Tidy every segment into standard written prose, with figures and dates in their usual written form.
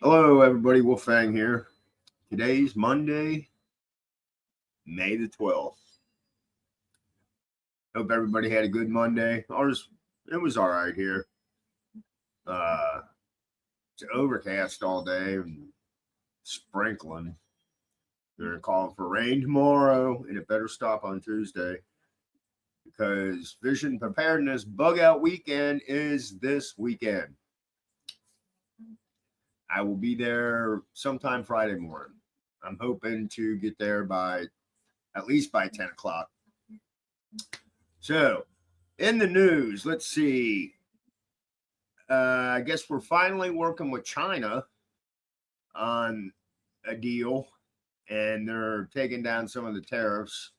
Hello, everybody. Wolfang here. Today's Monday, May the 12th. Hope everybody had a good Monday. It was all right here. It's overcast all day and sprinkling. They're calling for rain tomorrow, and it better stop on Tuesday because Vision Preparedness Bug Out Weekend is this weekend. I will be there sometime Friday morning. I'm hoping to get there at least by 10 o'clock. So, in the news, let's see. I guess we're finally working with China on a deal, and they're taking down some of the tariffs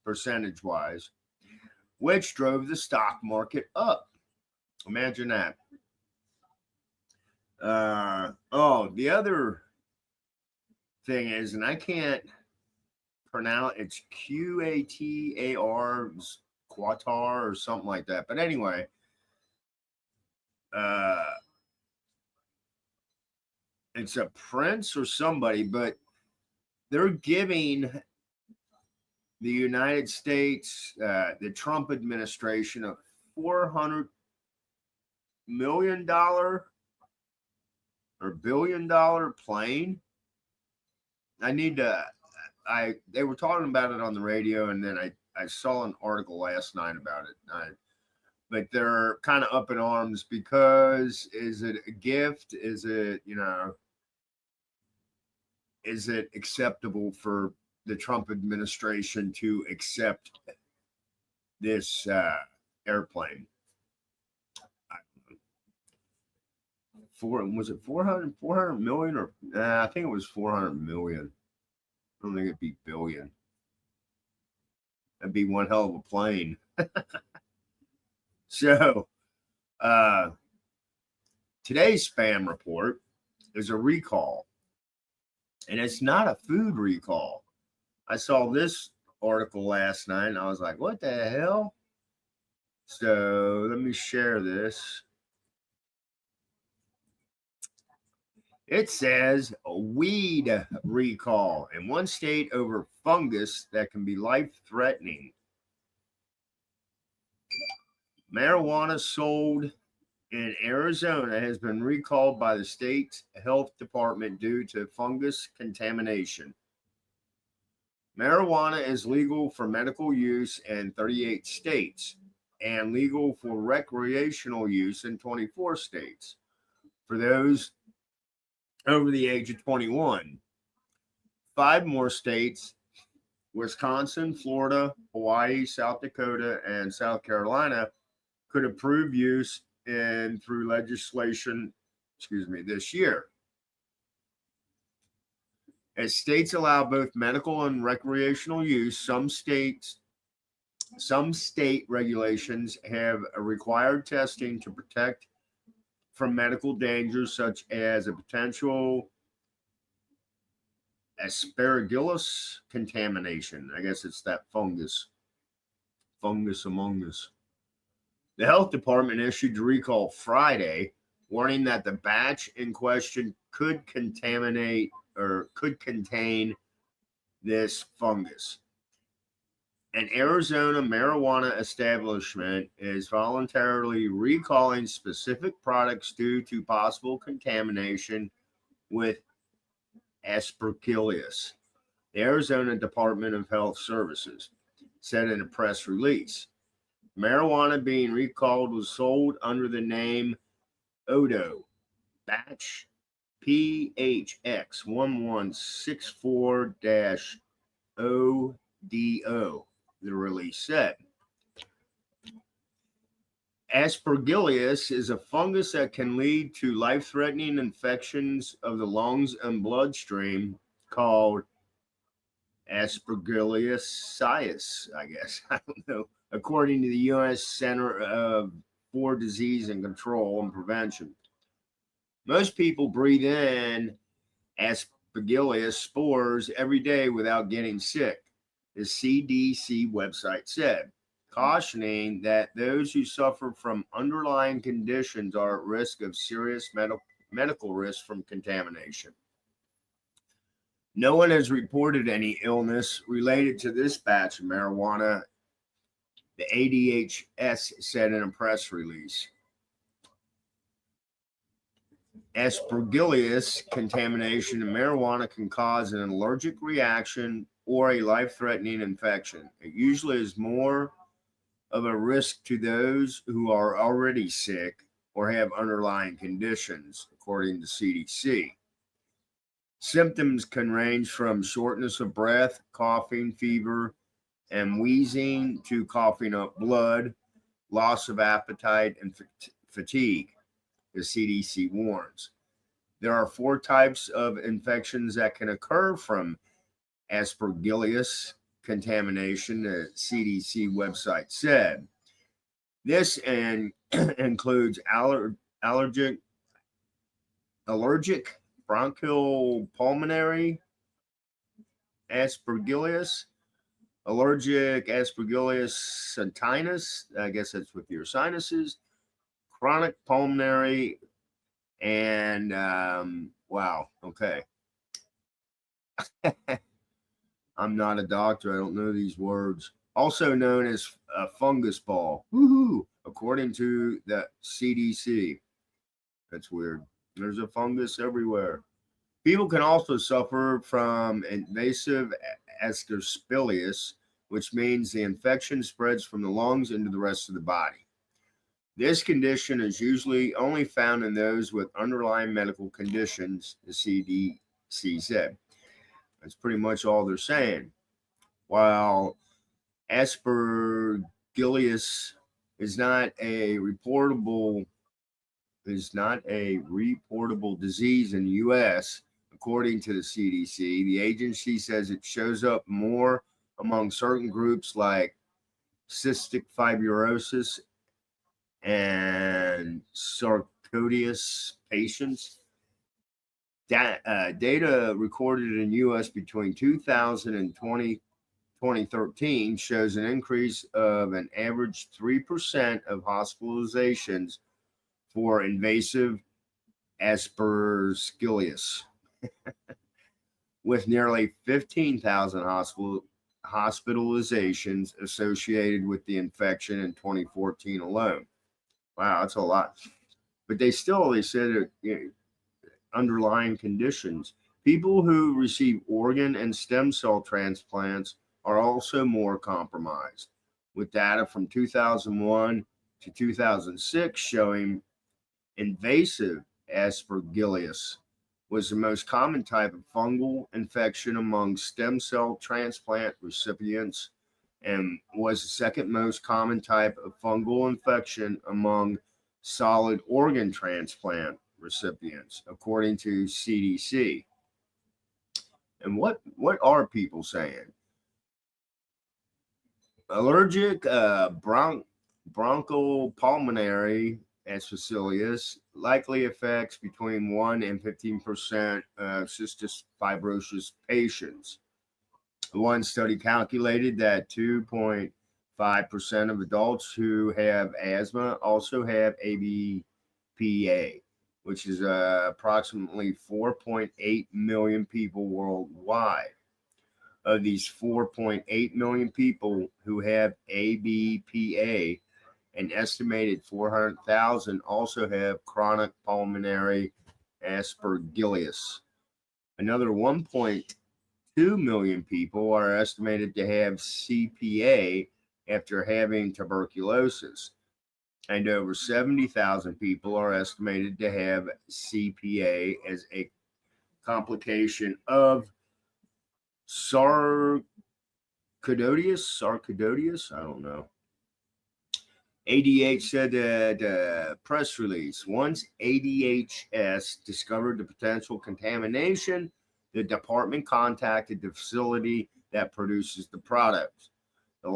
percentage-wise, which drove the stock market up. Imagine that. The other thing is, and I can't pronounce, it's Qatar, Qatar or something like that. But anyway, it's a prince or somebody, but they're giving the United States, the Trump administration, a $400 million or $1 billion plane. They were talking about it on the radio, and then I saw an article last night about it. But they're kind of up in arms because is it a gift? Is it acceptable for the Trump administration to accept this airplane? Was it 400 million or I think it was 400 million. I don't think it'd be billion. That'd be one hell of a plane. So, today's spam report is a recall, and it's not a food recall. I saw this article last night, and I was like, what the hell? So, let me share this. It says a weed recall in one state over fungus that can be life-threatening. Marijuana sold in Arizona has been recalled by the state's health department due to fungus contamination. Marijuana is legal for medical use in 38 states and legal for recreational use in 24 states. For those over the age of 21, 5 more states, Wisconsin, Florida, Hawaii, South Dakota, and South Carolina, could approve use through legislation, this year. As states allow both medical and recreational use, some state regulations have a required testing to protect from medical dangers such as a potential aspergillus contamination. I guess it's that fungus among us. The health department issued a recall Friday, warning that the batch in question could contain this fungus. An Arizona marijuana establishment is voluntarily recalling specific products due to possible contamination with aspergillus. The Arizona Department of Health Services said in a press release. Marijuana being recalled was sold under the name Odo, batch PHX 1164-ODO, the release said. Aspergillus is a fungus that can lead to life-threatening infections of the lungs and bloodstream called aspergillosis, I guess. I don't know. According to the U.S. Center for Disease and Control and Prevention. Most people breathe in aspergillus spores every day without getting sick, the CDC website said. cautioning that those who suffer from underlying conditions are at risk of serious medical risk from contamination. No one has reported any illness related to this batch of marijuana, the ADHS said in a press release. Aspergillus contamination in marijuana can cause an allergic reaction or a life-threatening infection. It usually is more of a risk to those who are already sick or have underlying conditions, according to CDC. Symptoms can range from shortness of breath, coughing, fever, and wheezing to coughing up blood, loss of appetite, and fatigue, the CDC warns. There are 4 types of infections that can occur from Aspergillus contamination, the CDC website said. This includes allergic bronchopulmonary Aspergillus, allergic Aspergillus sinus, I guess that's with your sinuses, chronic pulmonary, and wow, okay. I'm not a doctor. I don't know these words. Also known as a fungus ball. Woohoo! According to the CDC. That's weird. There's a fungus everywhere. People can also suffer from invasive aspergillus, which means the infection spreads from the lungs into the rest of the body. This condition is usually only found in those with underlying medical conditions, the CDC said. That's pretty much all they're saying. While Aspergillus is not a reportable disease in the U.S., according to the CDC, the agency says it shows up more among certain groups like cystic fibrosis and sarcoidosis patients. Data recorded in U.S. between 2000 and 2013 shows an increase of an average 3% of hospitalizations for invasive Aspergillus, with nearly 15,000 hospitalizations associated with the infection in 2014 alone. Wow, that's a lot. But they said underlying conditions. People who receive organ and stem cell transplants are also more compromised, with data from 2001 to 2006 showing invasive Aspergillus was the most common type of fungal infection among stem cell transplant recipients and was the second most common type of fungal infection among solid organ transplant recipients, according to CDC. And what are people saying? Allergic bronchopulmonary aspergillus likely affects between 1 and 15% of cystic fibrosis patients. One study calculated that 2.5% of adults who have asthma also have ABPA, which is approximately 4.8 million people worldwide. Of these 4.8 million people who have ABPA, an estimated 400,000 also have chronic pulmonary aspergillus. Another 1.2 million people are estimated to have CPA after having tuberculosis, and over 70,000 people are estimated to have CPA as a complication of sarcoidosis, I don't know. ADH said that press release, once ADHS discovered the potential contamination, the department contacted the facility that produces the product. The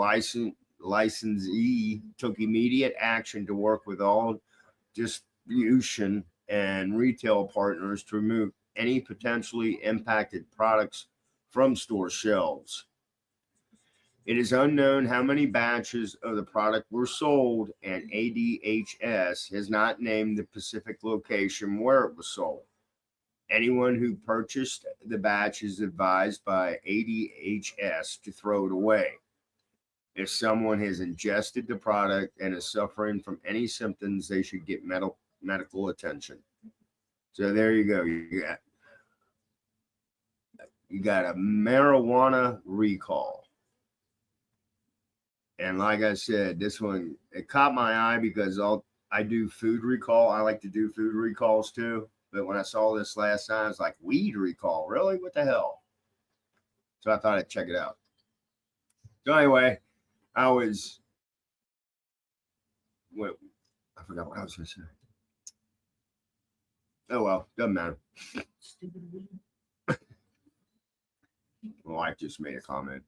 licensee took immediate action to work with all distribution and retail partners to remove any potentially impacted products from store shelves. It is unknown how many batches of the product were sold, and ADHS has not named the specific location where it was sold. Anyone who purchased the batch is advised by ADHS to throw it away. If someone has ingested the product and is suffering from any symptoms, they should get medical attention. So there you go. You got a marijuana recall. And like I said, this one, it caught my eye because I do food recall. I like to do food recalls too. But when I saw this last time, it's like, weed recall. Really? What the hell? So I thought I'd check it out. So anyway, I forgot what I was going to say. Oh, well, doesn't matter. My wife just made a comment.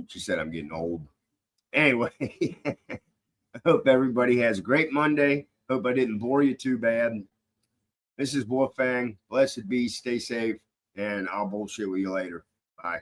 She said I'm getting old. Anyway, I hope everybody has a great Monday. Hope I didn't bore you too bad. This is Wolfang. Blessed be. Stay safe. And I'll bullshit with you later. Bye.